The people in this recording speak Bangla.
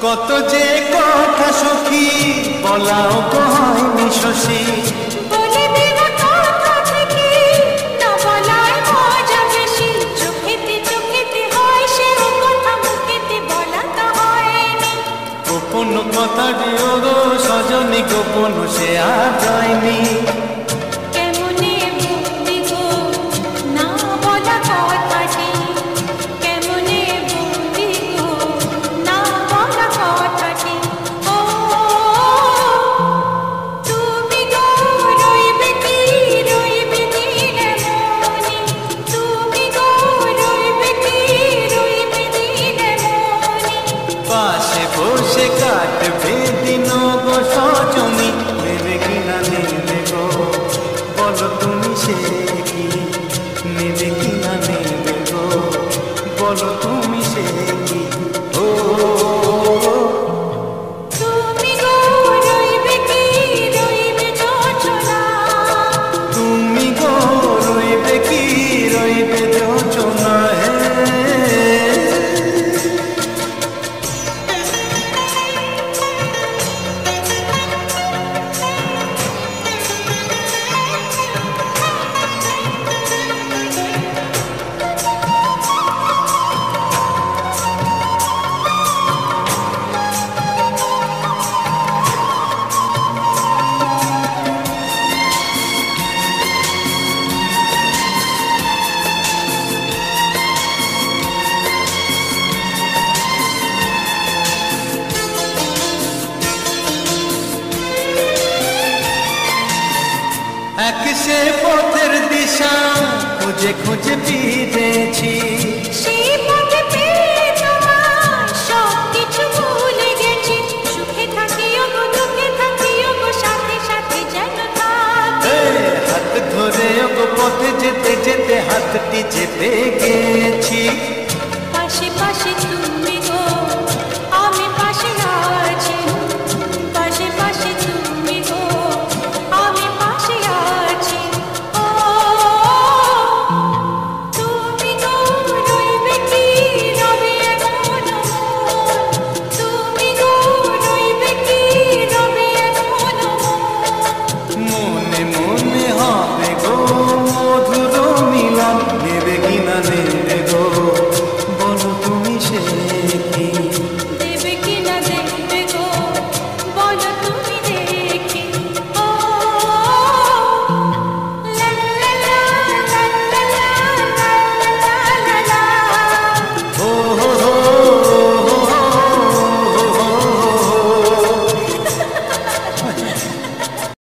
কত যে কথা সখী বলাও কয়নি শশী, বলে দেব কথা থেকে না বলায় মজা বেশি। চোখেতে চোখেতে হয় সে কথা, মুখেতে বলা তো হয়নি। গোপন কথা দিও গো সজনী, গোপন সে আর যায়নি। কেমনে বলবি গো না বলা কথাটি, কেমনে বলবি গো না বলা কথাটি। ও তুমি গো রইবে কি রইবে দিনে মনি, তুমি গো রইবে কি রইবে দিনে মনি। পাশে বসে কাটবে দিন গো সজনী, নেবে কিনা নেবে গো বলো তুমি সে কি, নেবে কিনা নেবে গো বলো তুমি সে কি। ও তুমি গো রইবে কি রইবে যোচনা, তুমি গো রইবে কি রইবে যোচনা। এক সে পথের দিশা খুঁজে খুঁজে ফিরেছি, সেই পথে পেয়ে তোমার সব কিছু ভুলে গেছি। সুখে থাকিও গো দুঃখে থাকিও গো সাথে সাথে যেন থাকি। হাত ধরে গো পথে যেতে যেতে হাতটি চেপে গেছি। পাশে পাশে তুমি